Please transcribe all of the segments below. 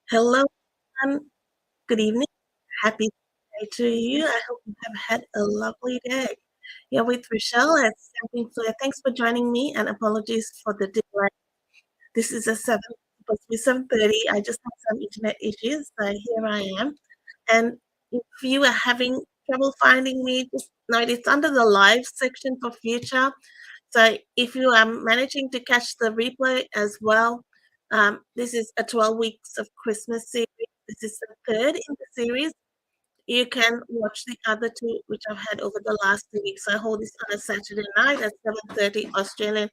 Hello, and good evening. Happy day to you. I hope you have had a lovely day. You're with Rochelle at Stamping Flair. Thanks for joining me, and apologies for the delay. This is a supposed to be 7:30. I just had some internet issues, so here I am. And if you are having trouble finding me, just note it's under the live section for future. So if you are managing to catch the replay as well, this is a 12 weeks of Christmas series. This is the third in the series. You can watch the other two, which I've had over the last 2 weeks. I hold this on a Saturday night at 7:30 Australian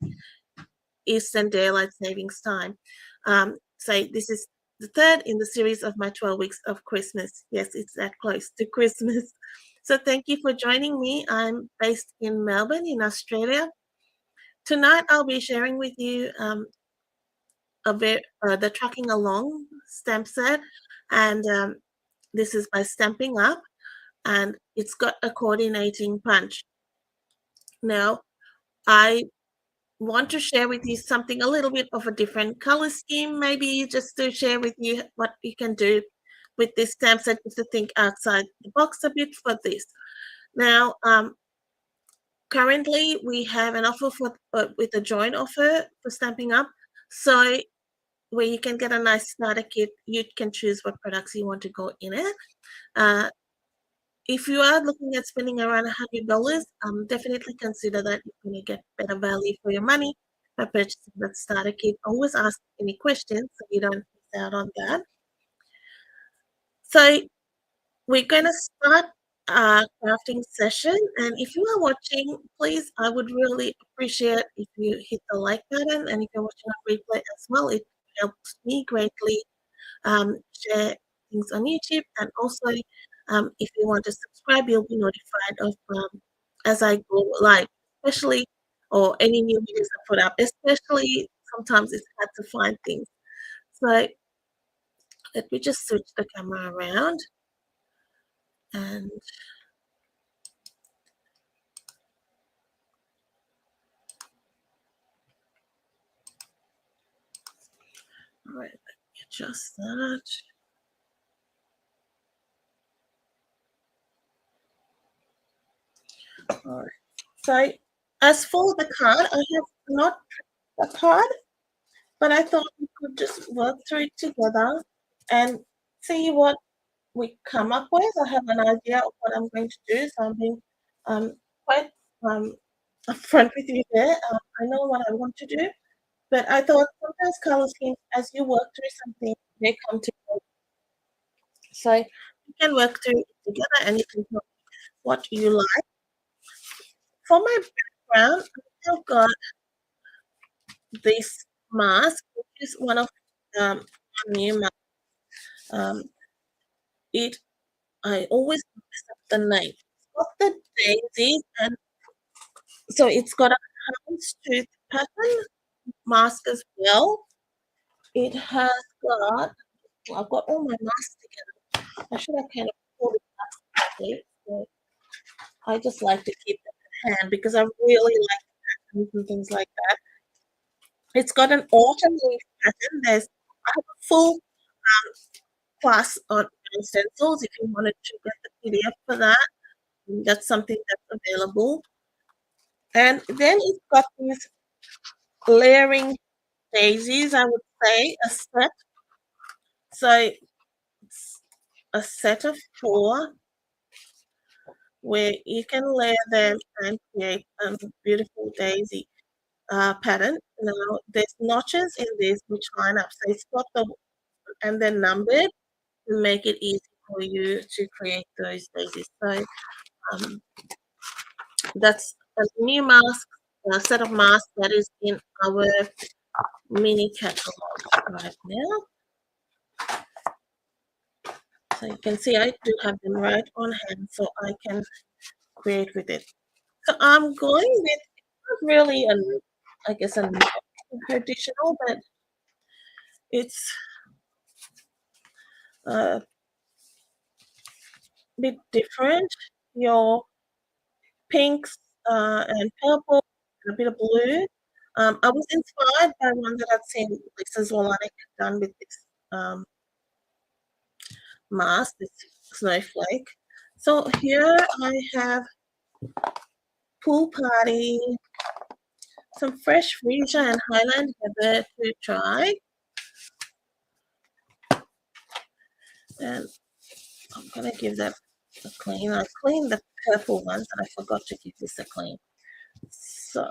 Eastern Daylight Savings Time. So this is the third in the series of my 12 weeks of Christmas. Yes, it's that close to Christmas. So thank you for joining me. I'm based in Melbourne, in Australia. Tonight, I'll be sharing with you the Tracking Along stamp set, and this is by Stamping Up, and it's got a coordinating punch. Now, I want to share with you something a little bit of a different color scheme, maybe just to share with you what you can do with this stamp set, just to think outside the box a bit for this. Now, currently we have an offer for with a joint offer for Stamping Up. So where you can get a nice starter kit. You can choose what products you want to go in it. Uh, if you are looking at spending around $100, definitely consider that you're going to get better value for your money by purchasing that starter kit. Always ask any questions so you don't miss out on that. So we're going to start our crafting session, and if you are watching, please, I would really appreciate if you hit the like button, and if you're watching on replay as well, it helps me greatly share things on YouTube, and also if you want to subscribe, you'll be notified of as I go live, especially or any new videos I put up. Especially sometimes it's hard to find things. So let me just switch the camera around, and all right, let me adjust that. All right. So as for the card, I have not a card, but I thought we could just work through it together and see what we come up with. I have an idea of what I'm going to do, so I'm being quite upfront with you there. I know what I want to do, but I thought sometimes color schemes, as you work through something, they come together. So you can work through it together, and you can tell what you like. For my background, I've got this mask, which is one of new mask. Um, it I always mess up the name. It's got the daisies, and so it's got a houndstooth pattern mask as well. It has got, I've got all my masks together. I should have kind of pulled it up quickly. So I just like to keep them in hand because I really like the patterns and things like that. It's got an autumn leaf pattern. I have a full class on stencils if you wanted to get the PDF for that. That's something that's available. And then it's got these layering daisies, I would say, a set. So it's a set of 4 where you can layer them and create a beautiful daisy pattern. Now, there's notches in this which line up. So it's got the, and then numbered to make it easy for you to create those daisies. So that's a new mask, a set of masks that is in our mini catalog right now. So you can see I do have them right on hand, so I can create with it. So I'm going with not really I guess a traditional, but it's a bit different. Your pinks and purple and a bit of blue. I was inspired by one that I've seen Lisa Zolanic done with this mask, this snowflake. So here I have Pool Party, some fresh Freesia and Highland Heather to try. And I'm gonna give that a clean. I cleaned the purple ones and I forgot to give this a clean. So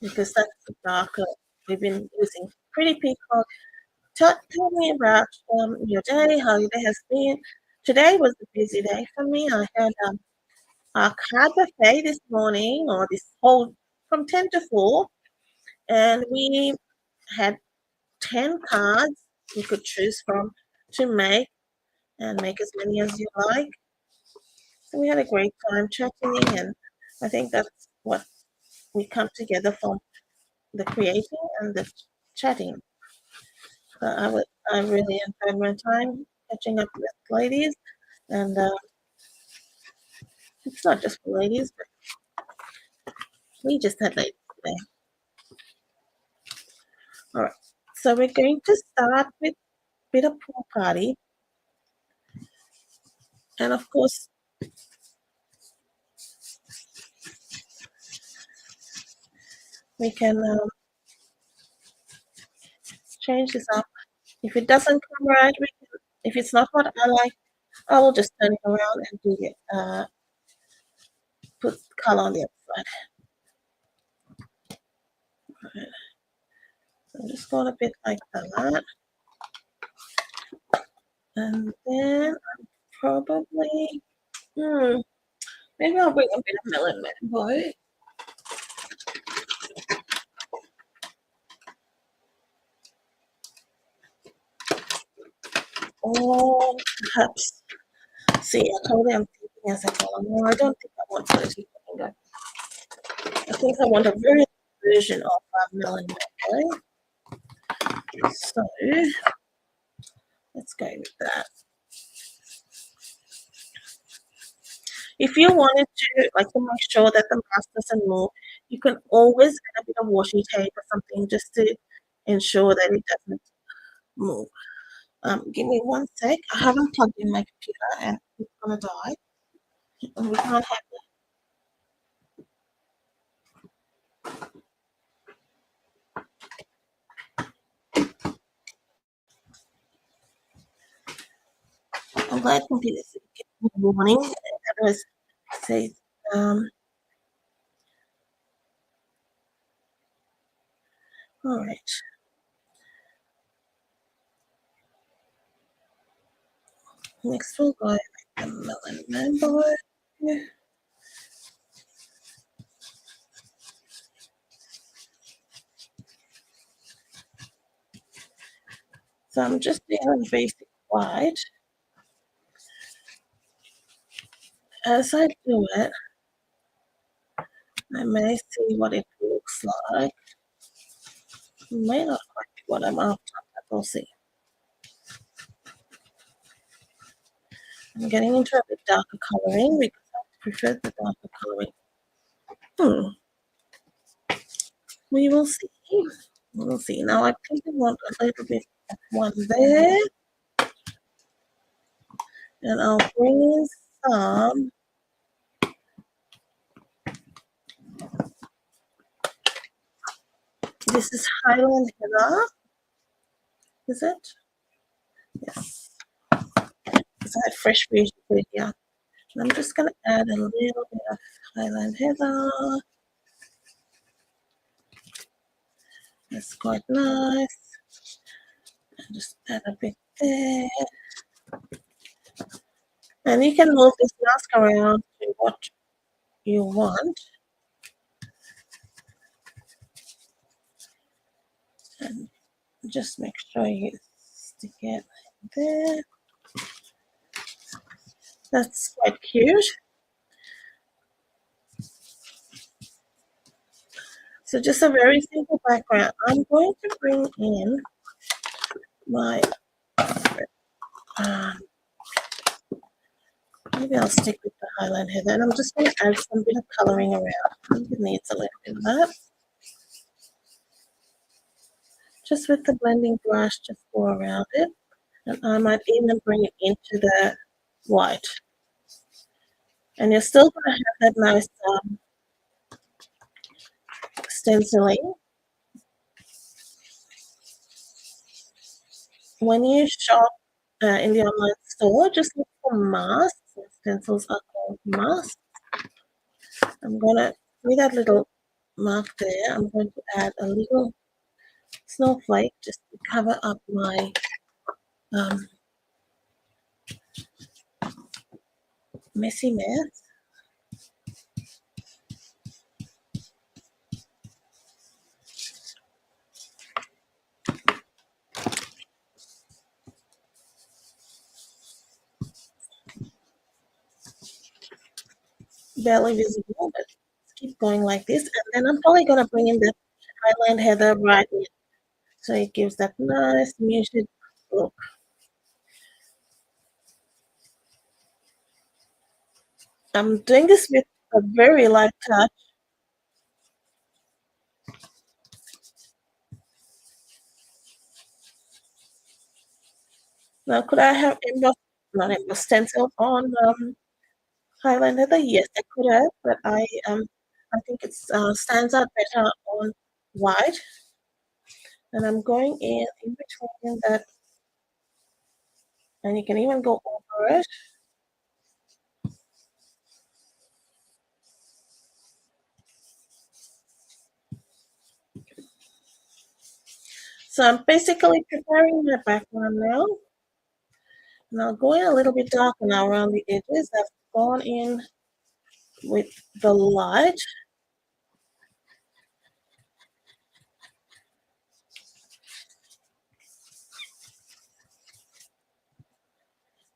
because that's the darker we've been using. Pretty Peacock, tell me about your day, how your day has been. Today was a busy day for me. I had our card buffet this morning, or this whole from 10 to 4, and we had 10 cards you could choose from to make, and make as many as you like. So we had a great time chatting, and I think that's what we come together from, the creating and the chatting. I really enjoyed my time catching up with ladies, and it's not just for ladies, but we just had ladies today. All right, so we're going to start with a bit of Pool Party, and of course, we can change this up. If it doesn't come right, if it's not what I like, I will just turn it around and do it. Put color on the other side. Right. So I'm just going a bit like that. And then I'm probably, maybe I'll bring a bit of Melon Mango. Or perhaps, see, I told them I'm thinking as I go along. No, I don't think I want Pretty Mango. I think I want a very version of Melon Mango. So let's go with that. If you wanted to, like, to make sure that the mask doesn't move, you can always add a bit of washi tape or something just to ensure that it doesn't move. Give me one sec. I haven't plugged in my computer and it's gonna die. And we can't have that. I'm glad computers give me a warning. That was say all right. Next we'll go with the Melon Mango. So I'm just doing basic white. As I do it, I may see what it looks like. It may not quite be what I'm after, but we'll see. I'm getting into a bit darker coloring because I prefer the darker coloring. We will see. We'll see. Now I think I want a little bit of one there. And I'll bring in some this is Highland Heather. Is it? Yes. Because I had fresh Freesia here. And I'm just gonna add a little bit of Highland Heather. That's quite nice. And just add a bit there. And you can move this mask around to what you want. And just make sure you stick it there. That's quite cute. So just a very simple background. I'm going to bring in my, maybe I'll stick with the Highland Heather, and I'm just going to add some bit of colouring around. It needs a little bit of that. just with the blending brush, just go around it. And I might even bring it into the white. And you're still going to have that nice stenciling. When you shop in the online store, just look for masks. Stencils are called masks. I'm going to see that little mark there. I'm going to add a little snowflake just to cover up my messy mess. Barely visible, but keep going like this. And then I'm probably going to bring in the Highland Heather right in. So it gives that nice muted look. I'm doing this with a very light touch. Now, could I have not embossed stencil on Highland Heather? Yes, I could have, but I think it stands out better on white. And I'm going in between that, and you can even go over it. So I'm basically preparing my background now. Now going a little bit darker now around the edges. I've gone in with the light.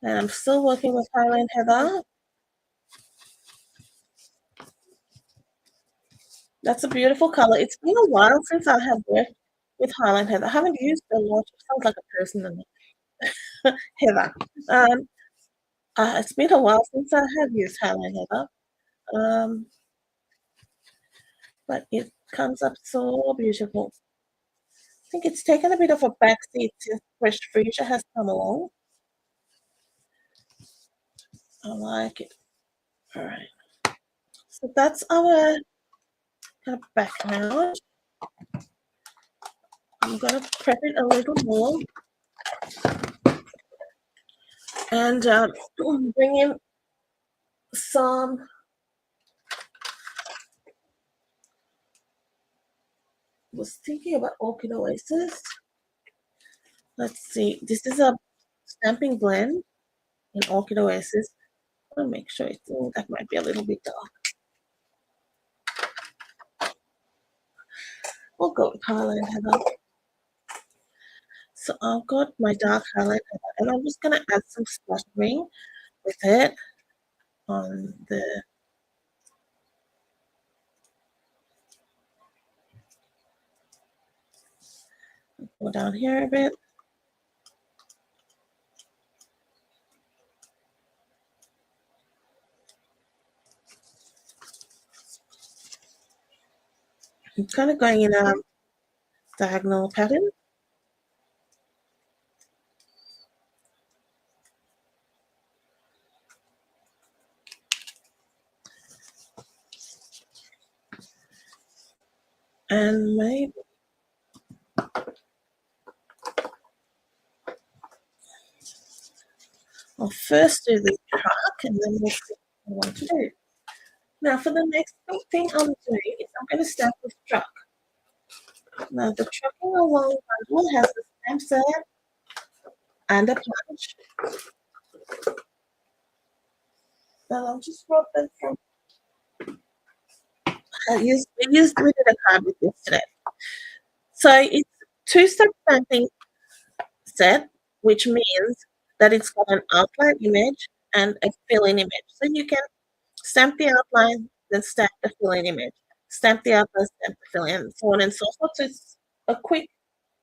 And I'm still working with Highland Heather. That's a beautiful color. It's been a while since I have worked with Highland Heather. I haven't used a lot. It sounds like a person in it. Heather. It's been a while since I have used Highland Heather. But it comes up so beautiful. I think it's taken a bit of a backseat since Fresh Freesia has come along. I like it. All right. So that's our kind of background. I'm going to prep it a little more. And bring in some was thinking about Orchid Oasis. Let's see. This is a stamping blend in Orchid Oasis. I'll make sure it's that might be a little bit dark. We'll go with Highland Heather. So I've got my dark Highland Heather, and I'm just gonna add some splattering with it on the go down here a bit. I'm kind of going in a diagonal pattern. And maybe I'll first do the truck and then we'll see what I want to do. Now for the next thing I'm doing is I'm going to start with truck. Now the trucking along bundle has the stamp set and a punch. Now I'll just rub that from. We did a card with this today. So it's two-step stamping set, which means that it's got an outline image and a fill-in image. So you can stamp the outline, then stamp the fill-in image. Stamp the outline, stamp the fill-in, so on and so forth. So it's a quick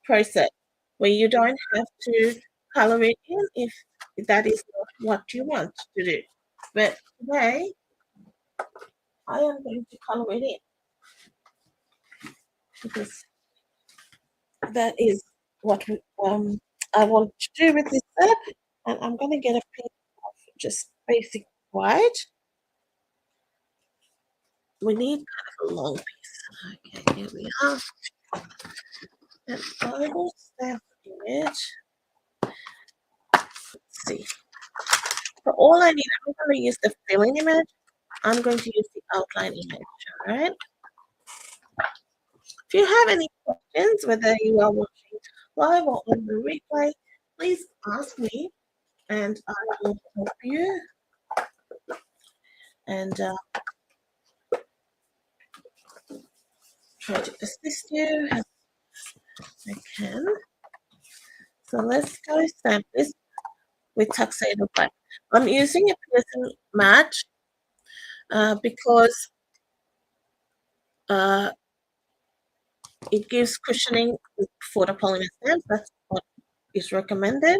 process where you don't have to color it in if that is not what you want to do. But today, I am going to color it in because that is what I want to do with this set. And I'm going to get a piece of just basic white. We need kind of a long piece. Okay, here we are. And I will stamp the image. Let's see. For all I need, I'm going to use the filling image. I'm going to use the outline image, all right? If you have any questions, whether you are watching live or on the replay, please ask me and I will help you. And try to assist you as I can. So let's go stamp this with Tuxedo Black. I'm using a Pearson match because it gives cushioning for the polymer stamps. That's what is recommended,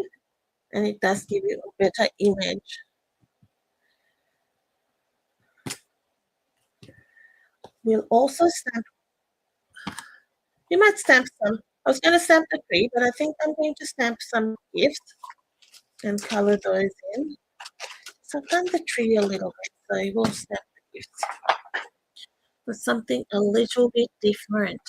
and it does give you a better image. We'll also stamp. You might stamp some. I was going to stamp the tree, but I think I'm going to stamp some gifts and color those in. So I've done the tree a little bit, so I will stamp the gifts with something a little bit different.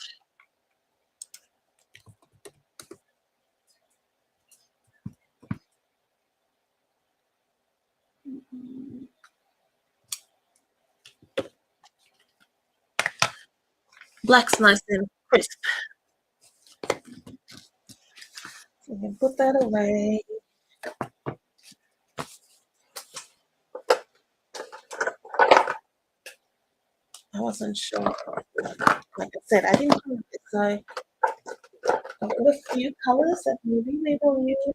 Black's nice and crisp. So we can put that away. I wasn't sure. Like I said, I didn't do it, so I've got a few colors that maybe we will use.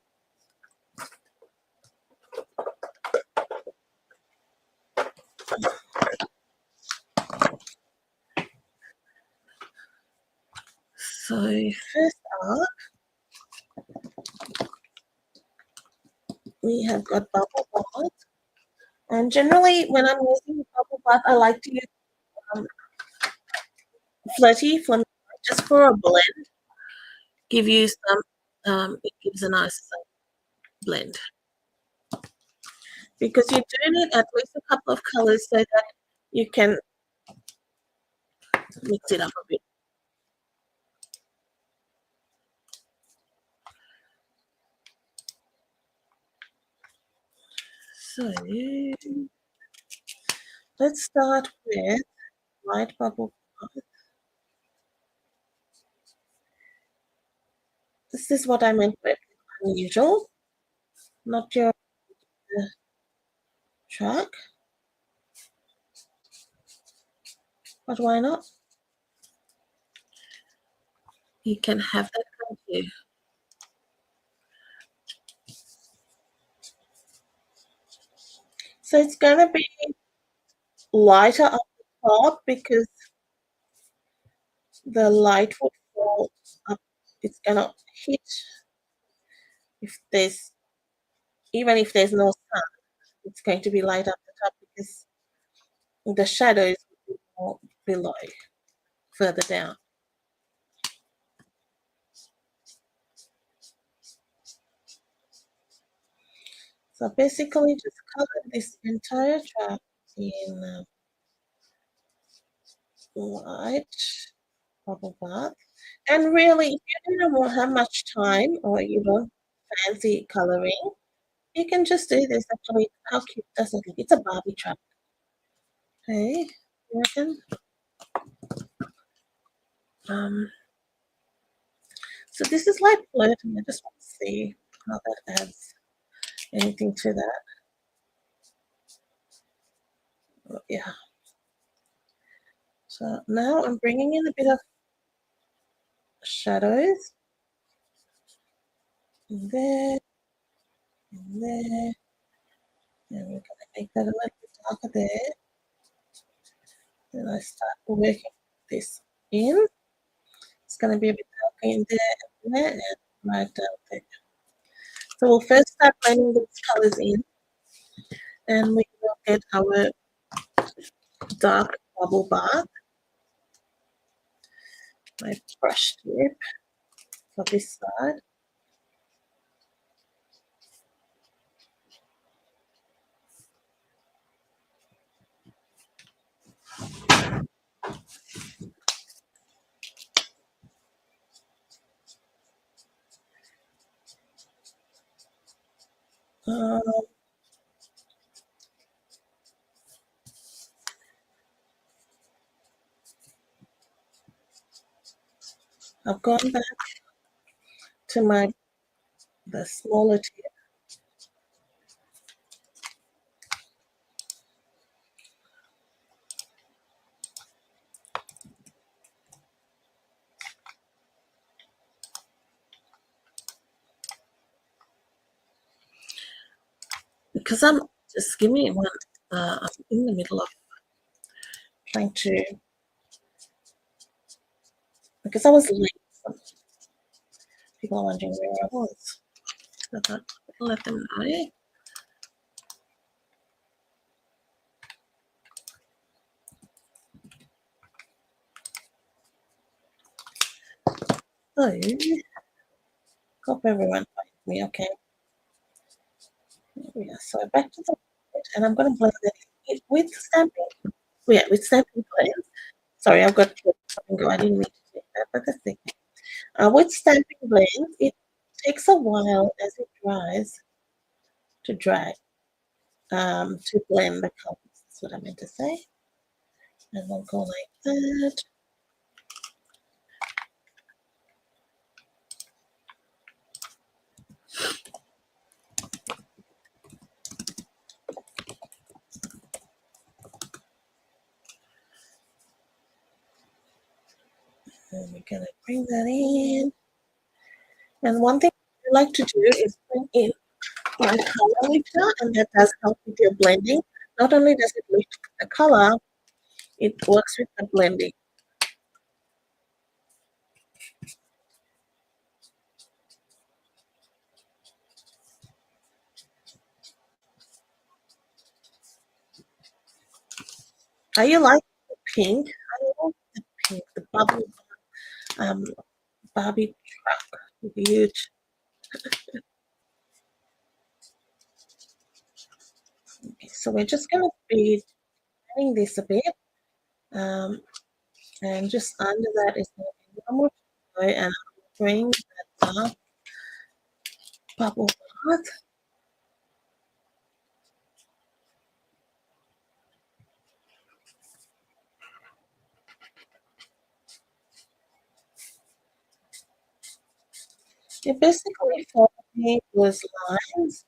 So first up, we have got bubble bath. And generally, when I'm using bubble bath, I like to use Flirty for just for a blend. Give you some. It gives a nice blend because you do need at least a couple of colors so that you can mix it up a bit. So let's start with light bubble bath. This is what I meant by unusual, not your track. But why not? You can have that come too. So it's going to be lighter up the top because the light will fall up. It's going to hit even if there's no sun, it's going to be light up the top because the shadows will be more below, further down. So basically just color this entire track in white bubble bath. And really, if you don't have much time or you don't fancy coloring, you can just do this. Actually, how cute does it look? It's a Barbie truck. Okay, you reckon? So this is like flirting. I just want to see how that adds anything to that. Oh, yeah. So now I'm bringing in a bit of shadows. In there, in there. And we're going to make that a little bit darker there. Then I start working this in. It's going to be a bit darker in there, and right down there. So we'll first start blending these colors in, and we will get our dark bubble bath. My brush tip. for this side. Um, I've gone back to the smaller tip. Because just give me one. I'm in the middle of trying to, because I was late. People are wondering where I was. I thought I'll let them know. So, hope everyone finds me okay. Yeah, so back to the and I'm going to blend it with stamping. Yeah, with stamping blends. Sorry, I've got something go. I didn't mean to say that, but that's it. With stamping blends, it takes a while as it dries to dry to blend the colors. That's what I meant to say. And we'll go like that. And we're gonna bring that in. And one thing I like to do is bring in my color lifter, and that does help with your blending. Not only does it lift the color, it works with the blending. Are you like the pink? I love the pink, the bubble um, Barbie truck. Huge. Okay, so we're just going to be turning this a bit. And just under that is going to be one more color, and I'll bring that dark bubble bath. It basically forming those lines.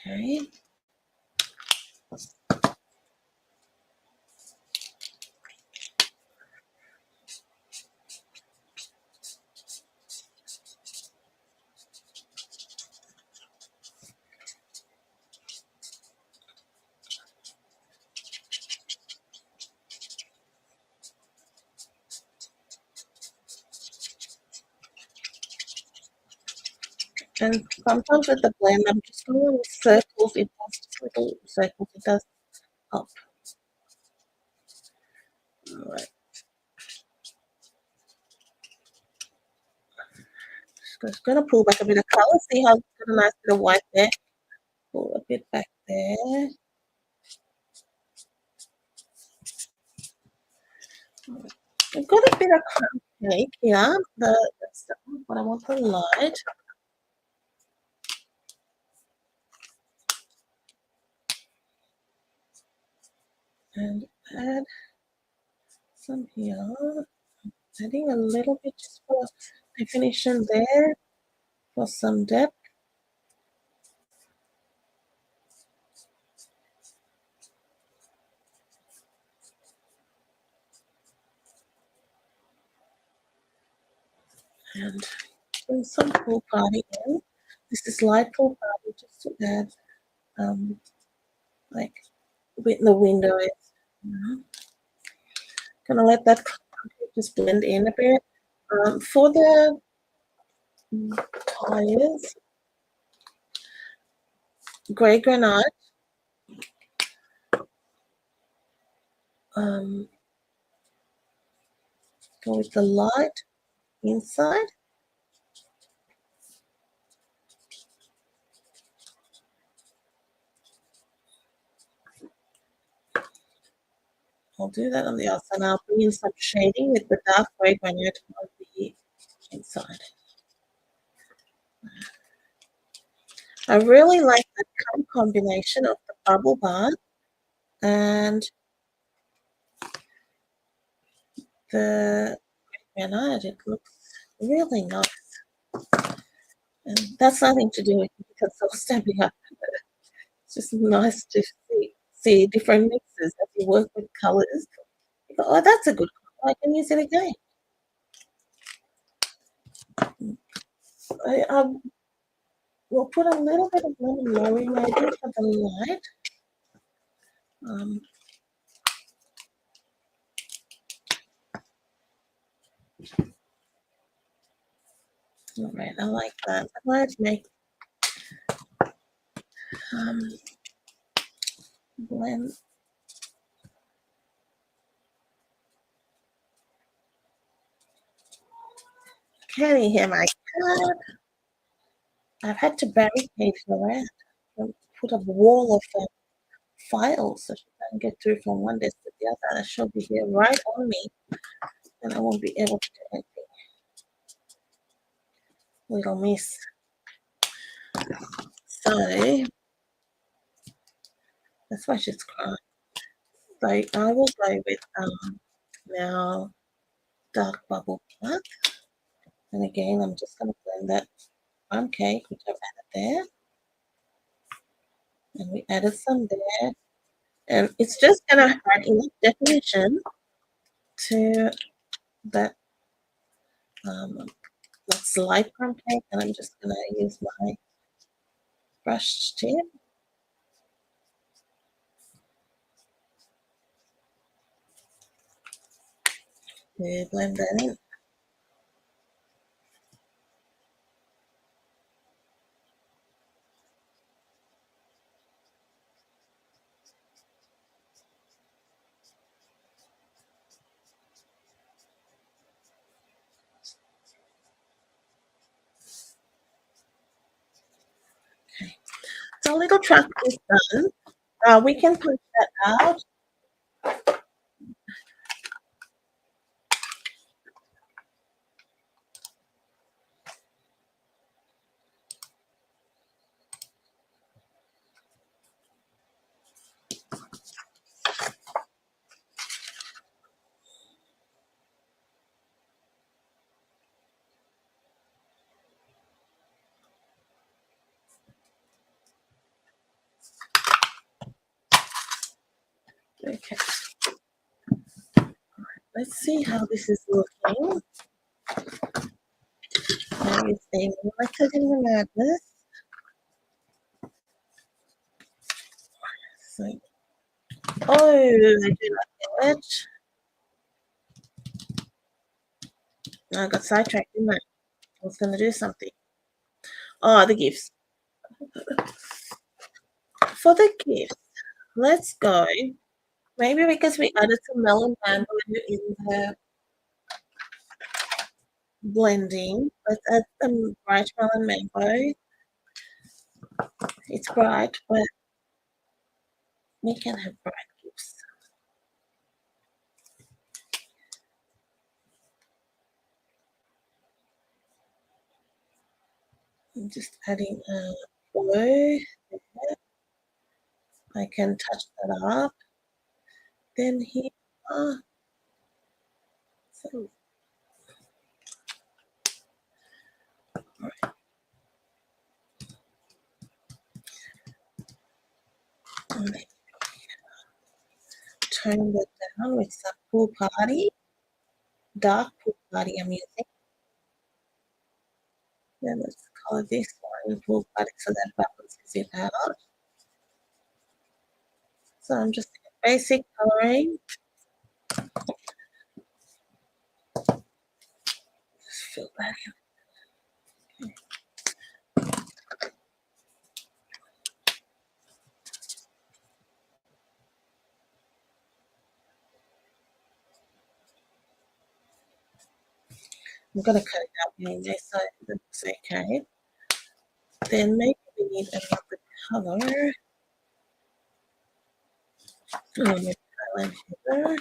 Okay. And sometimes with the blend, I'm just going with circles. It does just little circles. It does help. All right. Just going to pull back a bit of color. See how it's got a nice bit of white there. Pull a bit back there. I've got a bit of crumb cake here. That's what I want the light. And add some here. Adding a little bit just for definition there for some depth. And bring some pool party in. This is light pool party just to add like with the windows. Gonna let that just blend in a bit. For the tires, grey granite. Go with the light inside. I'll do that on the outside, and I'll bring in some shading with the dark gray granite on the inside. I really like the color combination of the bubble bath and the granite. It looks really nice. And that's nothing to do with because I was stepping up. It's just nice to see different mixes as you work with colors. You go, oh, that's a good color. I can use it again. I will put a little bit of lemon meringue maybe for the light. All right, I like that. I'm going to make blend. Can you hear my cat? I've had to barricade her around and put a wall of files so she can't get through from one desk to the other. And she'll be here right on me, and I won't be able to do anything. Little miss. So that's why she's crying. So I will go with now dark bubble black. And again, I'm just going to blend that plum cake, which I've added there. And we added some there. And it's just going to add enough definition to that light plum cake. And I'm just going to use my brush tip. To blend that in. Okay. So a little truck is done. We can put that out. Okay. Let's see how this is looking. Everything limited in the madness. So, oh, I do not know it. I got sidetracked, didn't I? I was going to do something. Oh, the gifts. For the gifts, let's go. Maybe because we added some melon mango in the blending. Let's add some bright melon mango. It's bright, but we can have bright gifts. I'm just adding a blue. I can touch that up. Then here, so turn that down with some Pool Party, dark Pool Party I'm using. Then let's color this one Pool Party so that balances it out. So I'm just basic coloring. Just fill that in. Okay. I'm going to cut it out anyway, so it looks okay. Then maybe we need another color. Maybe highlight here.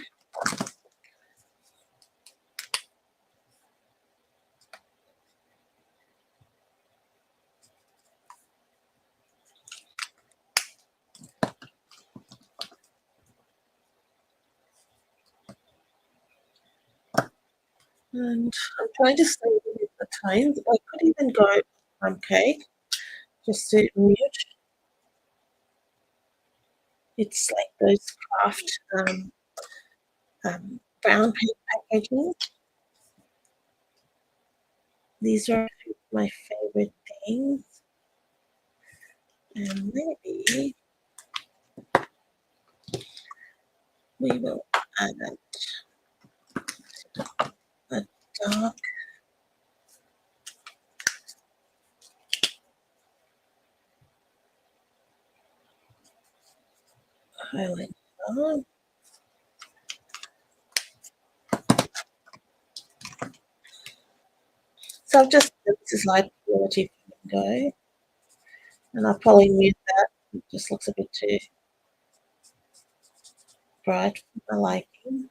And I'm trying to stay with the tones. I could even go cake just to mute. It's like those craft brown paper packaging. These are my favorite things. And maybe we will add a dark highlight. So I've just, this is like Quality Flamingo, and I'll probably mute that. It just looks a bit too bright for my liking.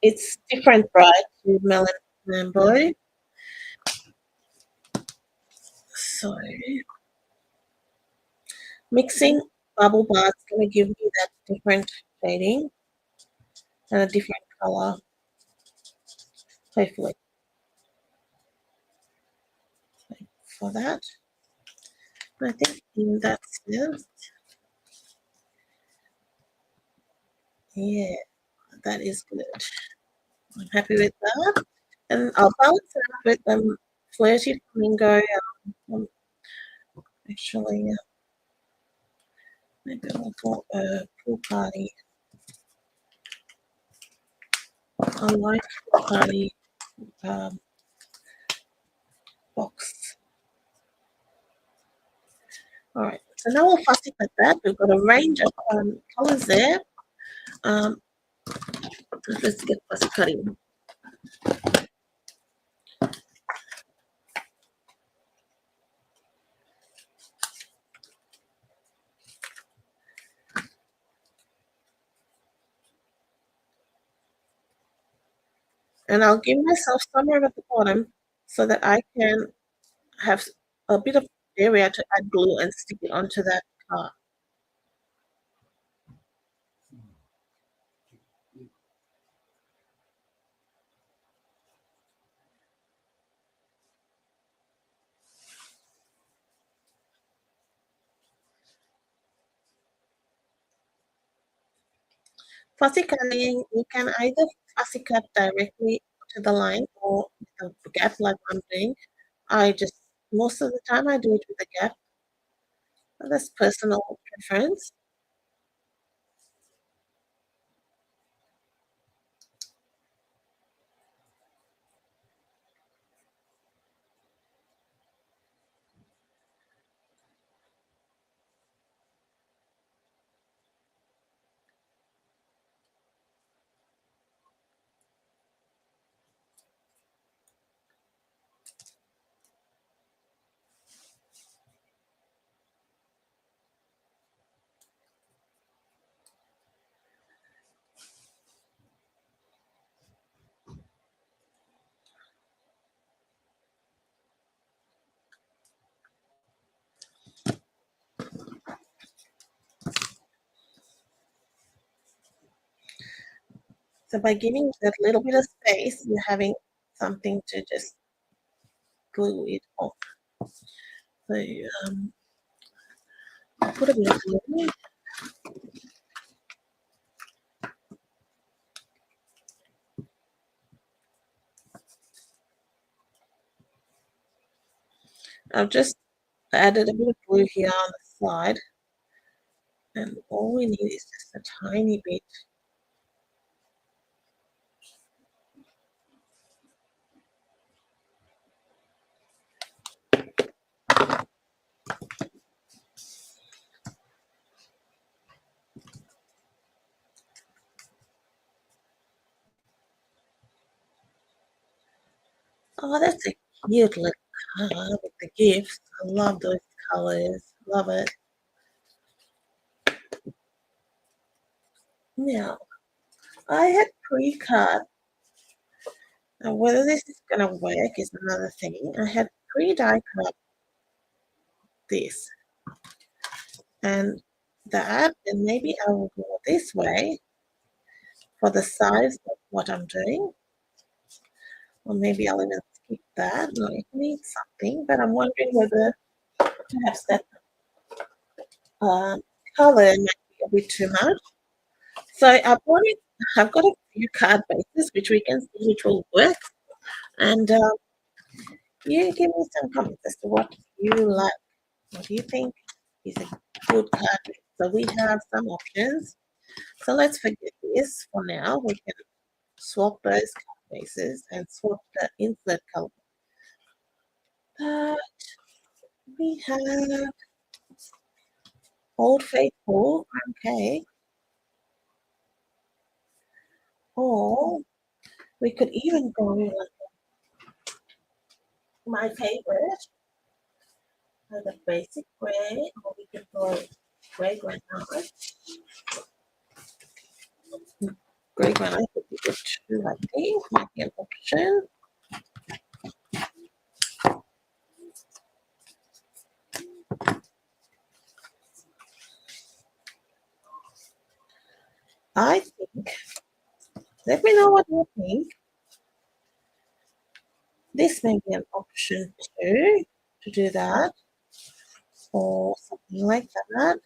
It's different bright to Melon Mambo. So mixing bubble bar is going to give me that different shading and a different color, hopefully, for that. I think that's it. Yeah, that is good. I'm happy with that. And I'll balance it out with Flirty Flamingo. Um, actually, maybe I'll go Pool Party. I like Pool Party box. All right, so now we'll fussy cut that. We've got a range of colors there. Let's get fussy cutting. And I'll give myself somewhere at the bottom so that I can have a bit of area to add glue and stick it onto that part. Fussy cutting, you can either fussy cut directly to the line or with a gap like I'm doing. I just, most of the time I do it with a gap. That's personal preference. So by giving that little bit of space, you're having something to just glue it on. So I'll put a bit of glue. I've just added a bit of glue here on the side, and all we need is just a tiny bit. Oh, that's a cute little card with the gifts. I love those colors. Love it. Now, I had pre-cut. Now, whether this is going to work is another thing. I had pre-die cut this and that, and maybe I will go this way for the size of what I'm doing. Or maybe I'll even skip that. No, it needs something, but I'm wondering whether perhaps that color might be a bit too much. So I've got a few card bases which we can see which will work. And you give me some comments as to what you like. What do you think is a good card base? So we have some options. So let's forget this for now. We can swap those card bases and swap the insert color. But we have Old Faithful, okay. Or we could even go with my favorite, the basic gray, or we could go gray granite. Gray granite would be good too, I think, might be an option. I think, let me know what you think. This may be an option too, to do that, or something like that.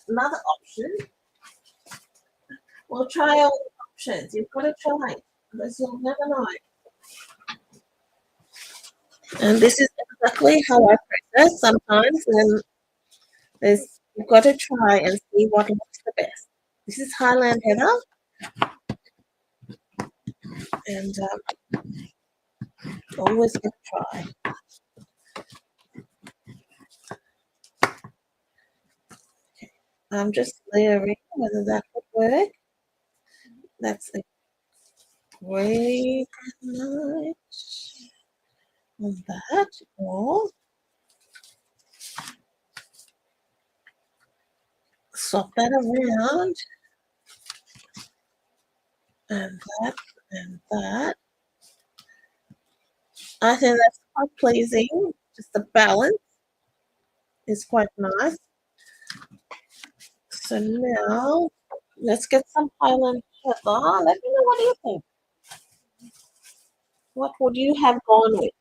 Another option, we'll try all the options. You've got to try, because you'll never know. And this is exactly how I process sometimes, and you've got to try and see what works the best. This is Highland Heather, and always give a try. Okay. I'm just layering whether that would work. That's a great night on that, or swap that around, and that, and that. I think that's quite pleasing. Just the balance is quite nice. So now let's get some Highland Heather. Let me know, what do you think? What would you have gone with?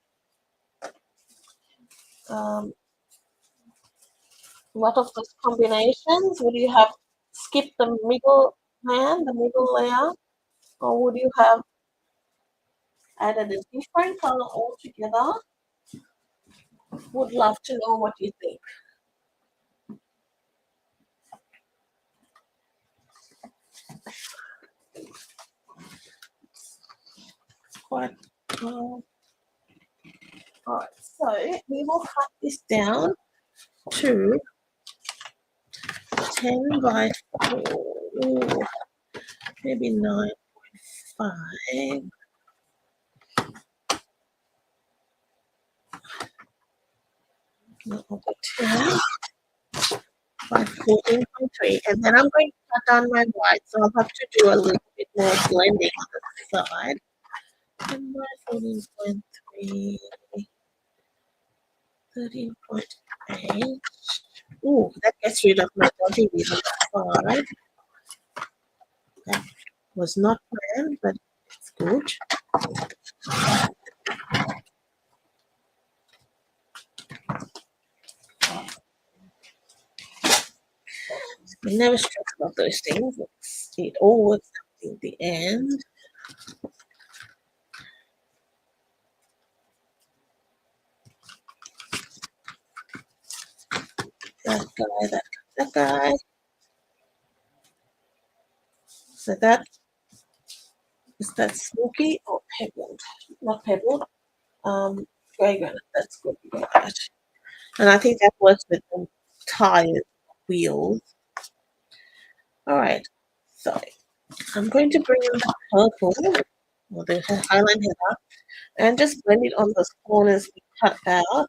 What of those combinations? Would you have skipped the middle layer, or would you have added a different color altogether? Would love to know what you think. Quite. All right, so we will cut this down to 10 by 4, ooh, maybe 9.5. No, I'll go 10 by 14.3, and then I'm going to cut down my white, so I'll have to do a little bit more blending on the side. 10 by 14.3, 13.8. Ooh, that gets rid of my dotty on the side. That was not planned, but it's good. I never stress about those things. It all works out in the end. That guy, that guy. So that is that smoky or pebbled? Not pebbled. Grey granite. That's good. Right. And I think that works with the tires, wheels. All right. So I'm going to bring in the purple. or the highline header, and just blend it on those corners we cut out.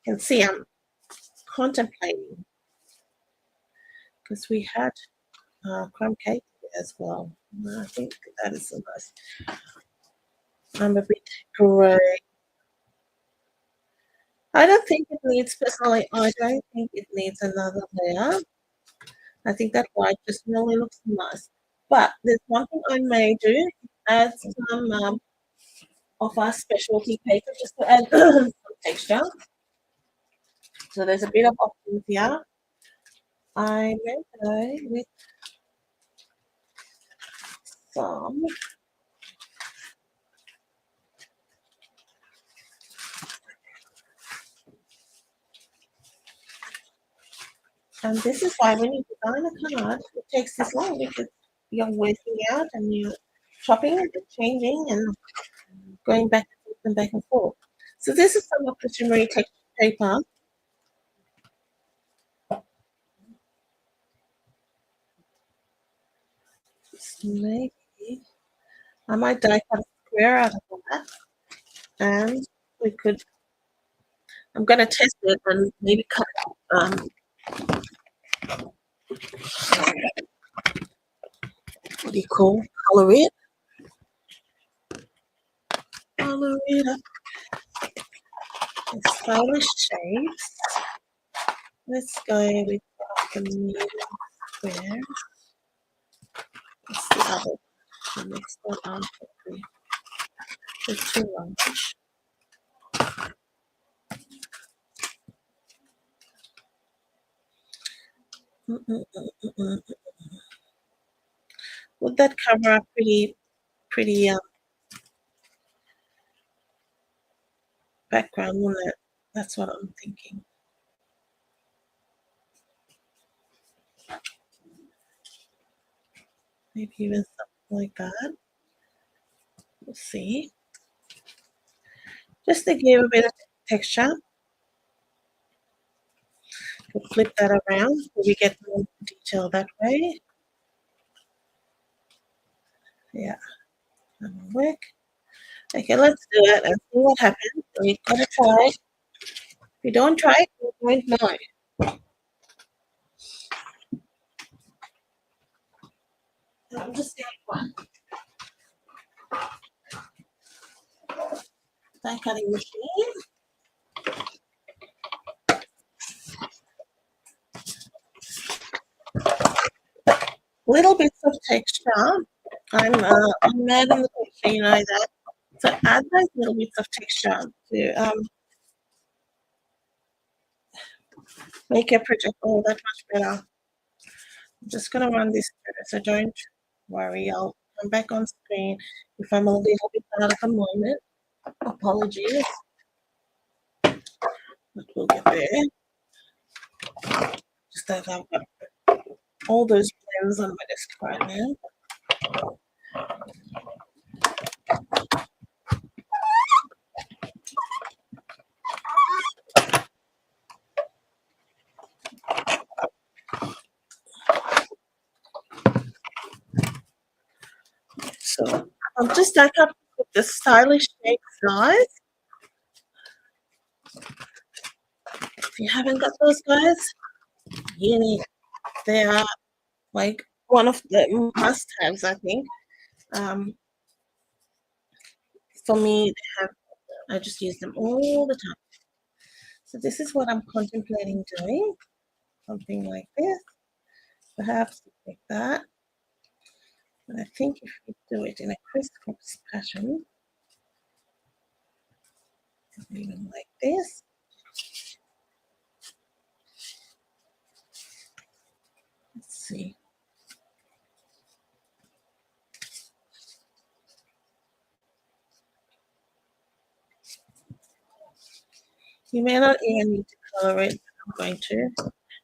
You can see I'm contemplating because we had crumb cake as well. I think that is a nice. I'm a bit grey. I don't think it needs, personally, I don't think it needs another layer. I think that white just really looks nice. But there's one thing I may do, add some of our specialty paper just to add some texture. So there's a bit of options here. I may go with some and this is why when you design a card, it takes this long because you're working out and you're chopping and changing and going back and forth and back and forth. So this is some of the shimmery texture paper. So maybe I might die cut a square out of that, and we could. I'm going to test it and maybe cut. What do you call? Color it. Color it up. Stylish shapes. Let's go with the medium square. What's the other? The next one after the two large. Would that cover up pretty background, wouldn't it? That's what I'm thinking. Maybe even something like that. We'll see. Just to give a bit of texture. We'll flip that around so we get more detail that way. Yeah, that'll work. Okay, let's do it and see what happens. We've got to try it. If you don't try it, you won't know. I'm just getting one. Die cutting machine. Little bits of texture. I'm mad in the picture, you know that. So add those little bits of texture to make your project all that much better. I'm just gonna run this through, so don't worry. I'll come back on screen if I'm a little bit out of the moment. Apologies, but we'll get there. Just that I've got all those blends on my desk right now. So I'll just stack up with the stylish shape guys. If you haven't got those guys, you need. They are like one of the must-haves, I think. For me, I just use them all the time. So this is what I'm contemplating doing. Something like this, perhaps like that. And I think if we do it in a crisscross pattern, even like this. Let's see. You may not even need to color it. I'm going to.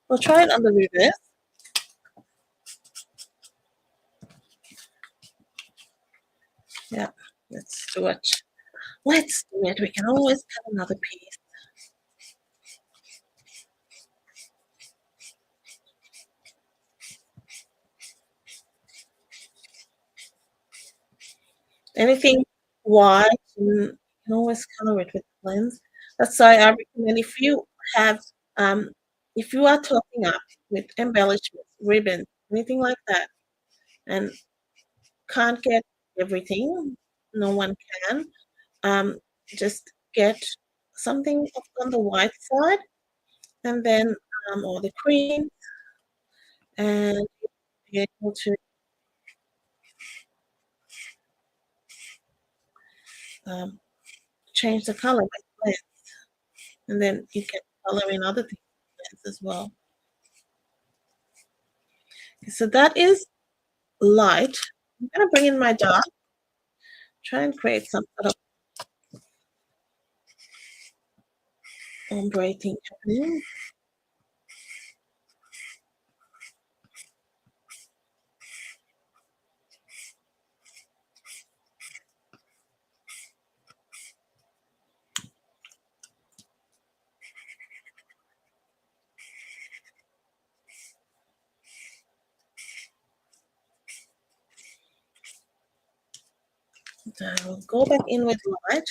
We'll try it on the reverse. Yeah, let's do it. Let's do it. We can always cut another piece. Anything white, you can always color it with blends. That's why I recommend have, um, if you are topping up with embellishments, ribbons, anything like that, and can't get everything, no one can, just get something on the white side, and then, or the cream, and be able to um, change the color with blends, and then you can color in other things with blends as well. So that is light. I'm gonna bring in my dark, try and create some sort of ombre thing happening. So I will go back in with light.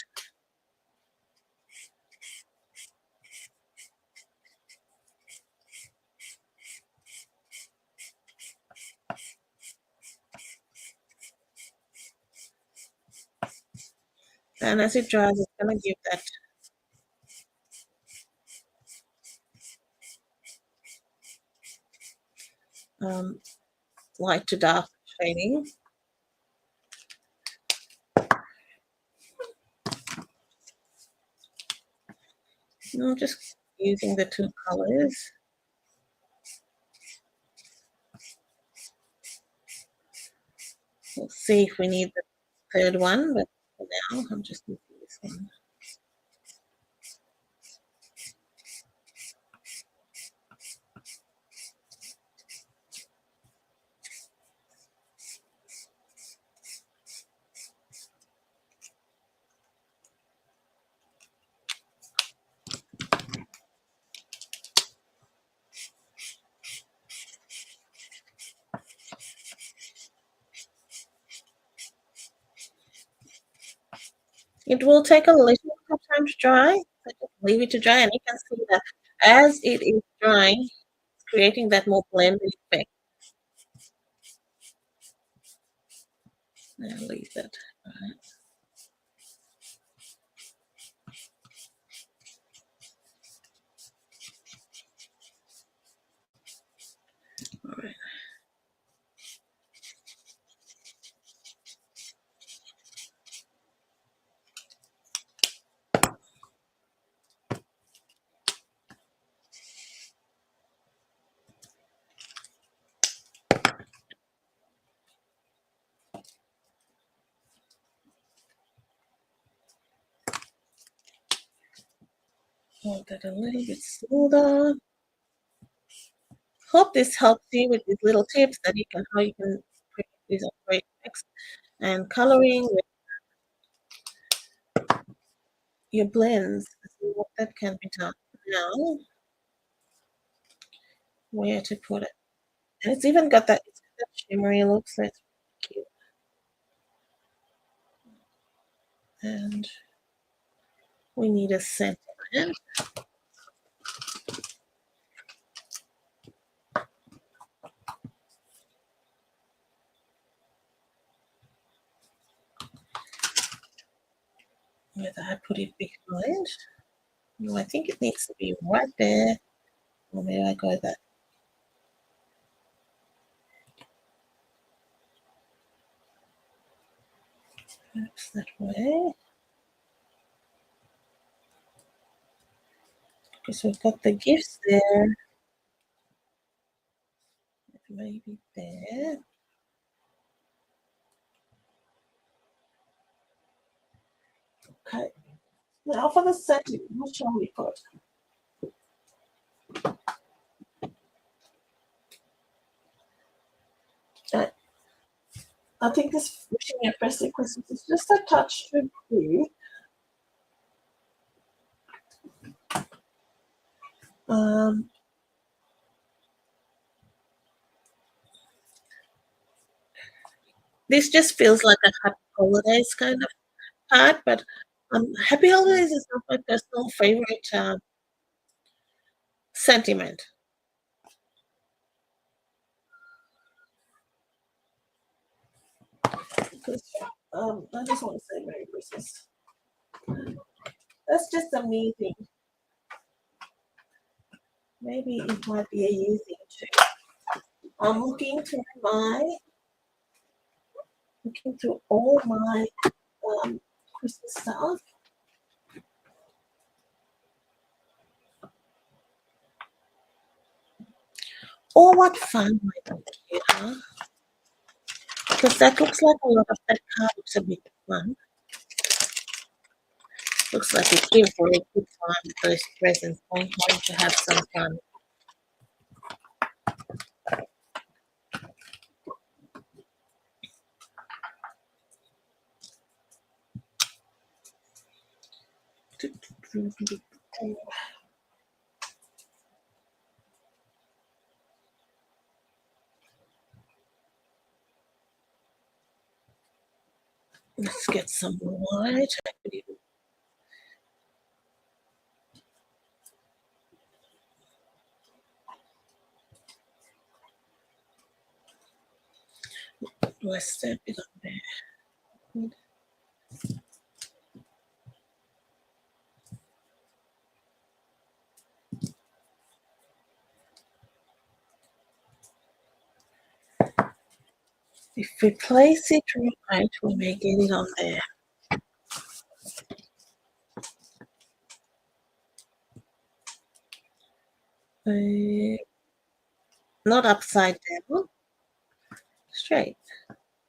And as it dries, it's gonna give that light to dark shading. I'm just using the two colors. We'll see if we need the third one, but for now, I'm just using this one. It will take a little bit of time to dry, so just leave it to dry, and you can see that as it is drying, it's creating that more blended effect. Now leave that. All right. Want that a little bit smoother. Hope this helps you with these little tips that you can how you can create these great effects and coloring with your blends. See what that can be done. Now, where to put it? And it's even got that, it's got that shimmery look, so it's cute. And we need a center. Whether I put it behind. No, I think it needs to be right there. Or maybe I go that. Perhaps that way. Because we've got the gifts there. Maybe there. Okay. Now for the setting, what shall we put? I think this wishing and birthday Christmas is just a touch too big. This just feels like a happy holidays kind of card, but happy holidays is not my personal favorite sentiment. Because I just want to say Merry Christmas. That's just a me thing. Maybe it might be a you thing too. I'm looking through all my Christmas stuff. Oh, what fun, my computer. Because that looks like a lot of that card looks a bit fun. Looks like it's in for a good time with those presents. I'm going to have some fun. Let's get some white. Do I step it on there? If we place it right, we may get it on there. Not upside down, straight.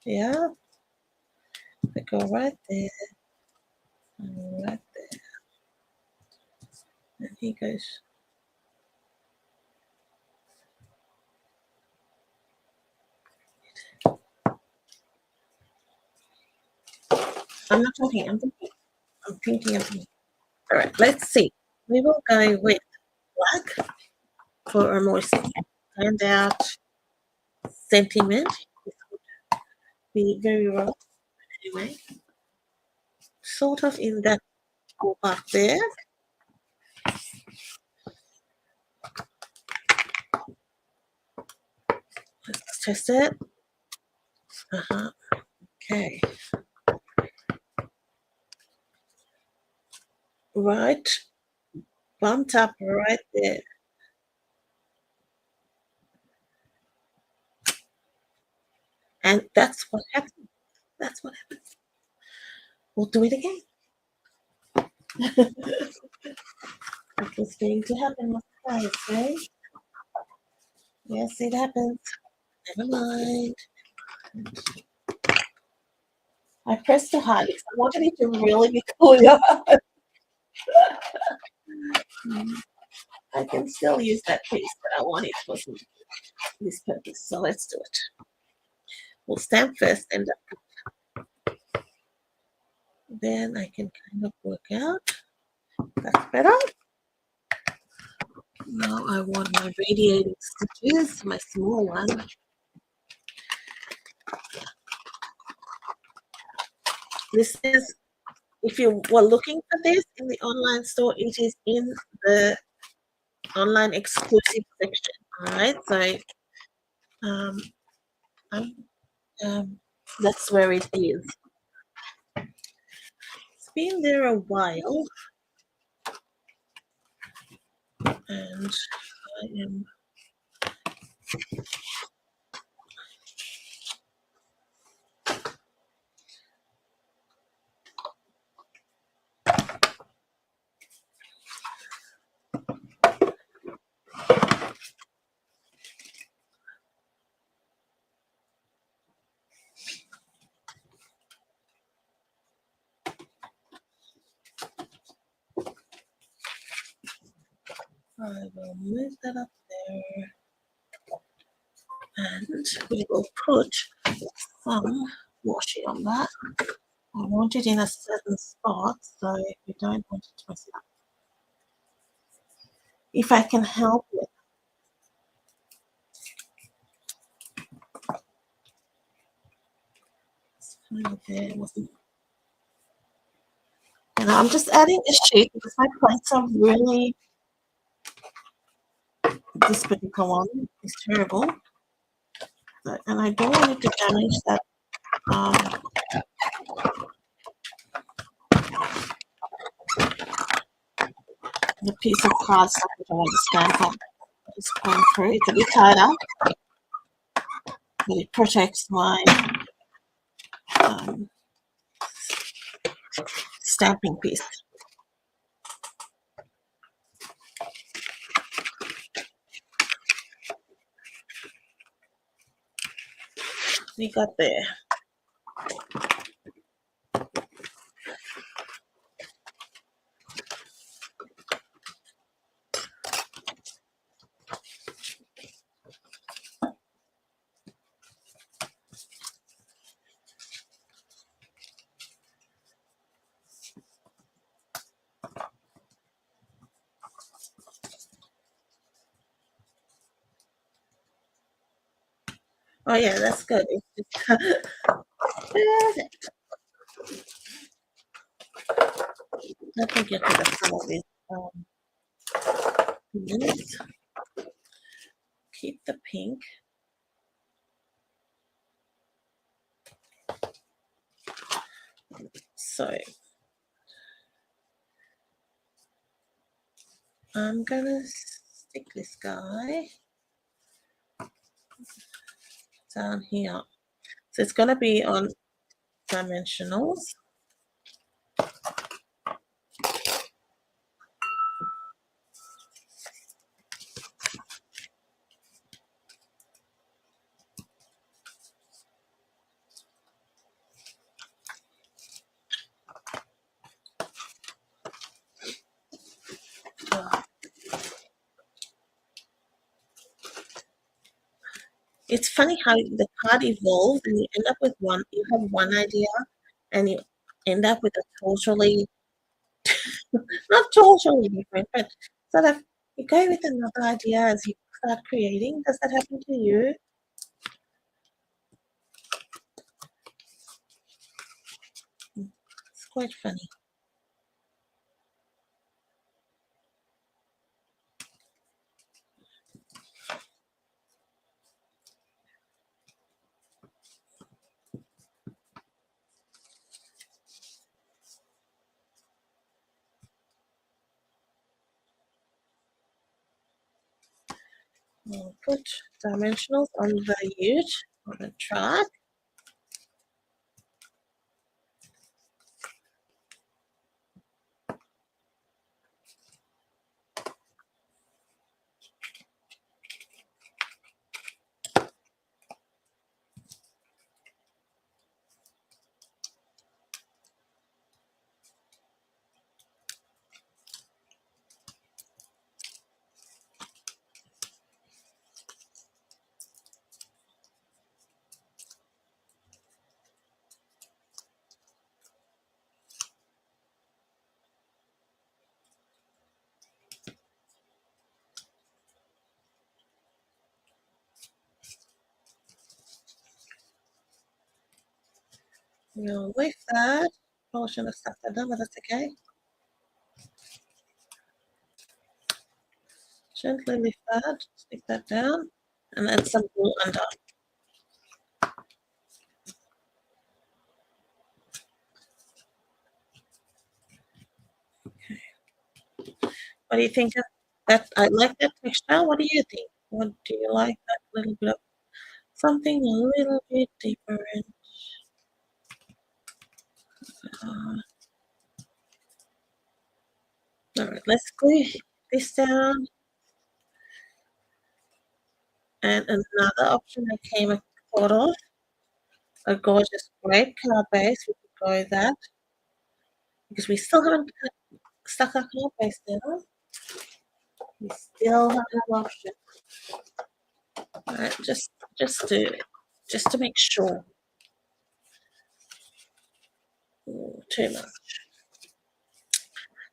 Yeah, we go right there, and right there, and he goes. I'm not talking. I'm thinking. I'm thinking. All right, let's see. We will go with black for a more standout sentiment. This would be very rough anyway. Sort of in that ballpark there. Let's test it. Okay. Right. Bumped up right there. And that's what happens. That's what happens. We'll do it again. It was going to happen, guys, right? Yes, it happens. Never mind. I pressed too hard because I wanted it to really be clear. I can still use that piece, but I want it for this purpose. So let's do it. We'll stamp first and then I can kind of work out. That's better. Now I want my radiating stitches, my small one. This is, if you were looking for this in the online store, it is in the online exclusive section. All right, so that's where it is. It's been there a while, and I am. I will move that up there, and we will put some washi on that. I want it in a certain spot, so we don't want it to mess it up. If I can help it. Okay, and I'm just adding a sheet because my plates are really, this particular one is terrible. So, and I don't want it to damage that the piece of cardstock which I want to stamp on. Just going through. It's a bit tighter, but it protects my stamping piece. We got there. Oh yeah, that's good. Let me get rid of some of these pins. Keep the pink. So I'm gonna stick this guy down here. So it's gonna be on dimensionals. It's funny how the card evolves and you end up with one, you have one idea and you end up with a totally, not totally different, but sort of you go with another idea as you start creating. Does that happen to you? It's quite funny. I'll put dimensionals on the ute, on the track. We'll lift that. Probably shouldn't have stuck that down, but that's okay. Gently lift that, stick that down, and add some glue under. Okay. What do you think of that? I like that texture. What do you think? What do you like that little bit of something a little bit different? All right, let's glue this down. And another option I came and thought of, a gorgeous red card base. We could go that because we still haven't stuck our card base down. We still have that option. All right, just to make sure. too much.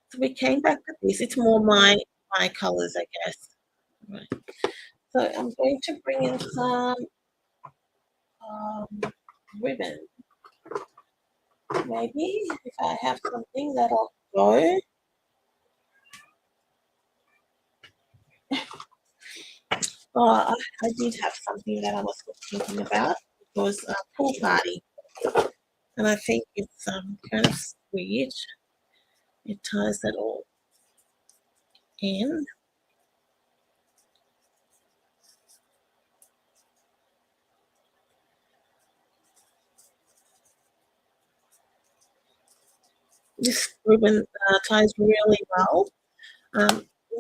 So we came back to this. It's more my colors, I guess. Right. So I'm going to bring in some ribbon. Maybe if I have something that'll go. I did have something that I was thinking about. It was a pool party, and I think it's kind of sweet. It ties it all in. This ribbon ties really well.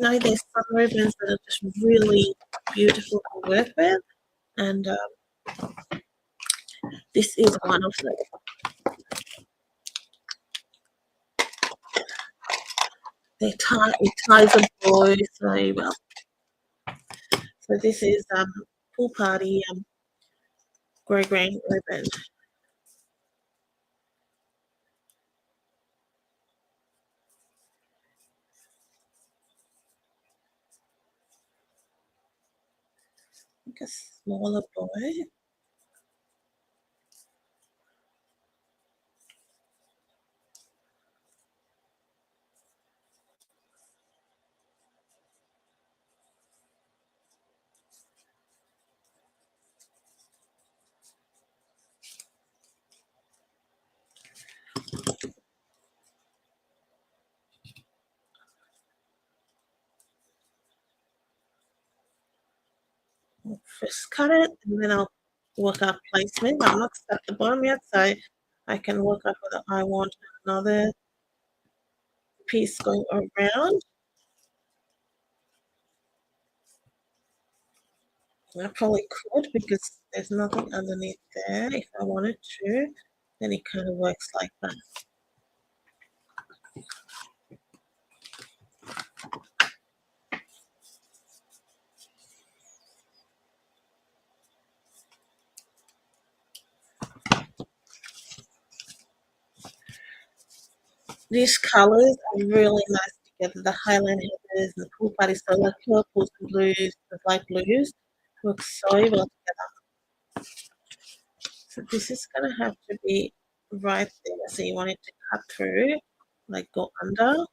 There's some ribbons that are just really beautiful to work with, and this is one of them. It ties a bow so well. So this is pool party grey ribbon. I think a smaller bow. I'll first cut it and then I'll work out placement. I'm not at the bottom yet, so I can work out whether I want another piece going around. I probably could because there's nothing underneath there. If I wanted to, then it kind of works like that. These colors are really nice together. The Highland Heathers and the Pool Party, so like purples and blues, the light blues, work so well together. So this is gonna have to be right there. So you want it to cut through, like go under.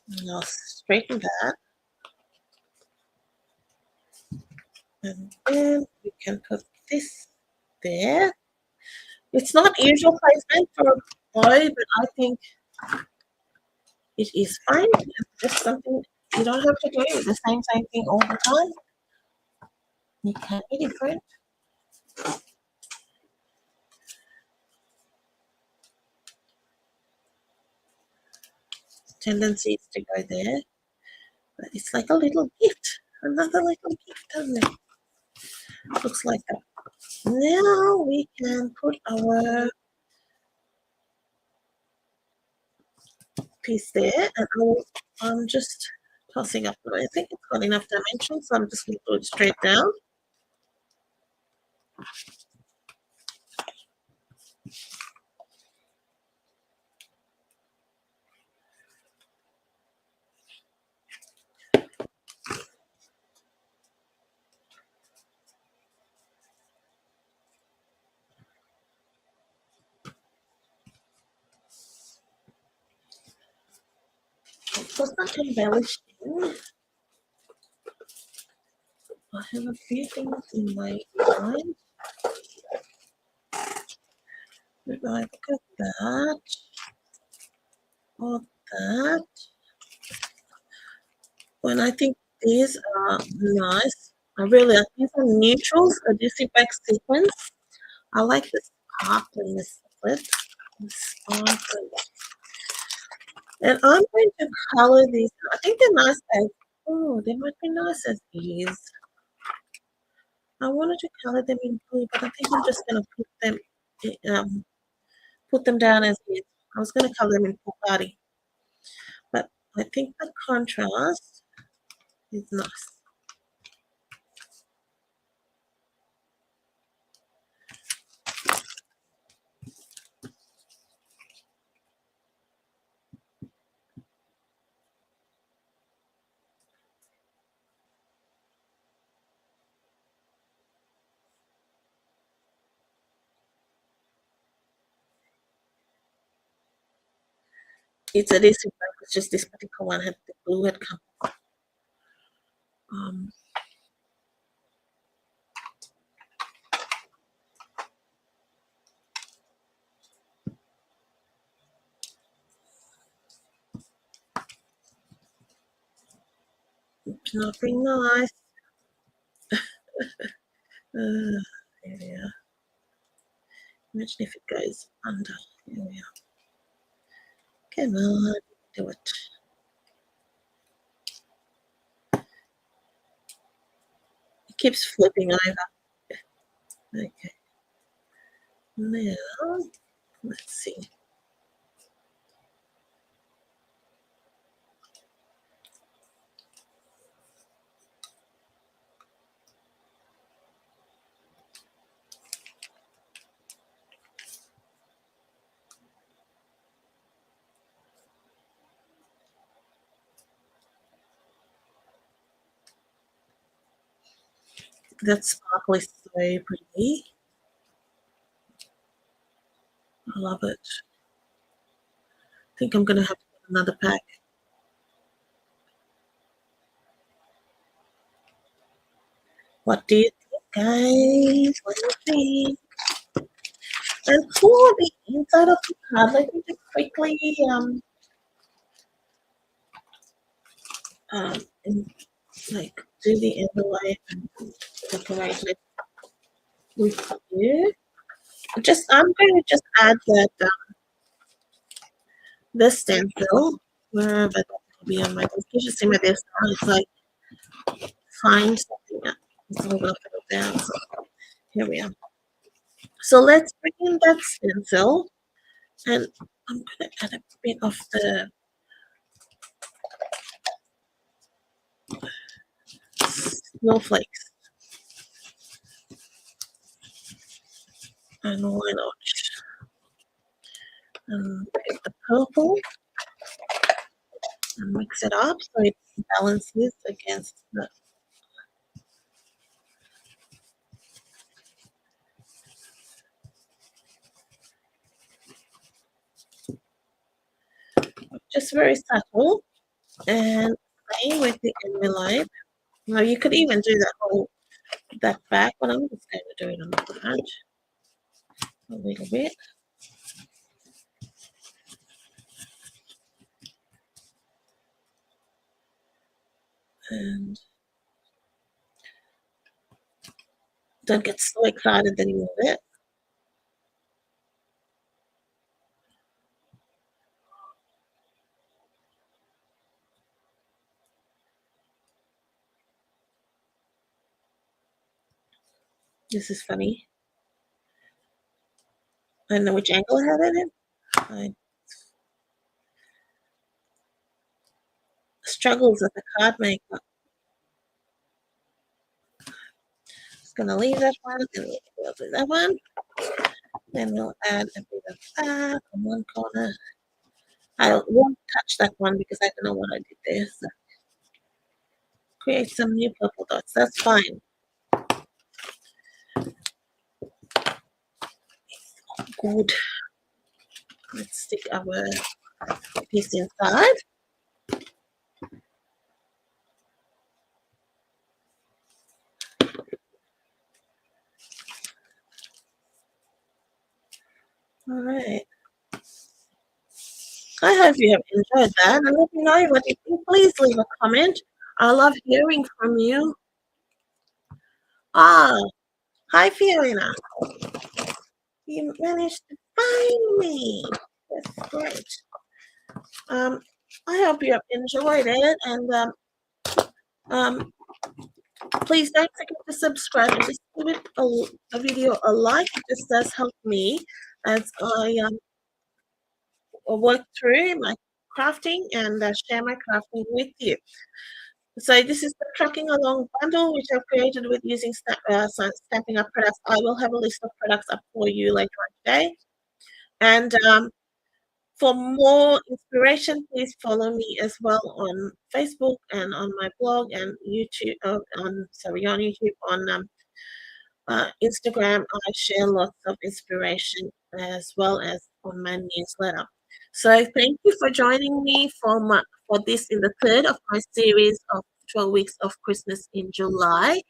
And I'll straighten that. And then we can put this there. It's not usual placement for a boy, but I think it is fine. It's just something you don't have to do the same thing all the time. You can be different. Tendencies to go there, but it's like a little gift, another little gift, doesn't it? Looks like that. Now we can put our piece there, and I'm just tossing up. I think it's got enough dimension, so I'm just going to do it straight down. For some embellishing, I have a few things in my mind. If I look at that, or that, when I think these are nice, I really like these are neutrals, a Disney back sequence. I like the sparkliness of it. The sparkle. And I'm going to color these. I think they're nice as, oh, they might be nice as these. I wanted to color them in blue, but I think I'm just going to put them down as is. I was going to color them in Pool Party, but I think the contrast is nice. It's a decent bag. It's just this particular one had the glue had come. Um, it's nothing nice. There we are. Imagine if it goes under. Here we are. Come on, do it. It keeps flipping over. Okay. Now, let's see. That sparkle is so pretty. I love it. I think I'm going to have to get another pack. What do you think, guys? What do you think? And for the inside of the card, let me just quickly and, like do the envelope and decorate it with you. I'm going to just add that the stencil wherever that will be on my desk. You should see my desk now. It's like find something up. So I'm going to put it down. So here we are. So let's bring in that stencil, and I'm going to add a bit of the snowflakes. And why not? And pick the purple and mix it up so it balances against the just very subtle. And same with the envelope. Now you could even do that back, but I'm just going to do it on the front a little bit. And don't get so excited that you move it. This is funny. I don't know which angle I had it in. I struggles with the card maker. Just gonna leave that one and we'll do that one. Then we'll add a bit of that on one corner. I won't touch that one because I don't know what I did there. So create some new purple dots. That's fine. Good. Let's stick our piece inside. All right. I hope you have enjoyed that, and let me know what you think. Please leave a comment. I love hearing from you. Ah, hi Fiona. You managed to find me. That's great. I hope you have enjoyed it, and please don't forget to subscribe and just give it a video a like. It just does help me as I work through my crafting and share my crafting with you. So this is the Trucking Along bundle, which I've created with using Stampin' Up products. I will have a list of products up for you later on today. And for more inspiration, please follow me as well on Facebook and on my blog and YouTube. On YouTube, on Instagram. I share lots of inspiration as well as on my newsletter. So thank you for joining me for this in the third of my series of 12 weeks of Christmas in July.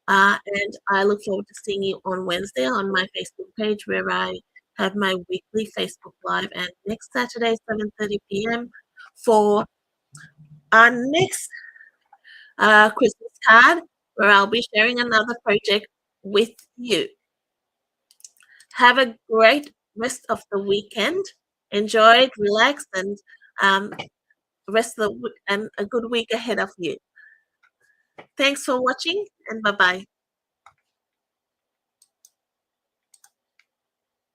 And I look forward to seeing you on Wednesday on my Facebook page where I have my weekly Facebook Live, and next Saturday, 7:30 p.m. for our next Christmas card, where I'll be sharing another project with you. Have a great rest of the weekend. Enjoy it, relax, and um, rest of the and a good week ahead of you. Thanks for watching, and bye bye.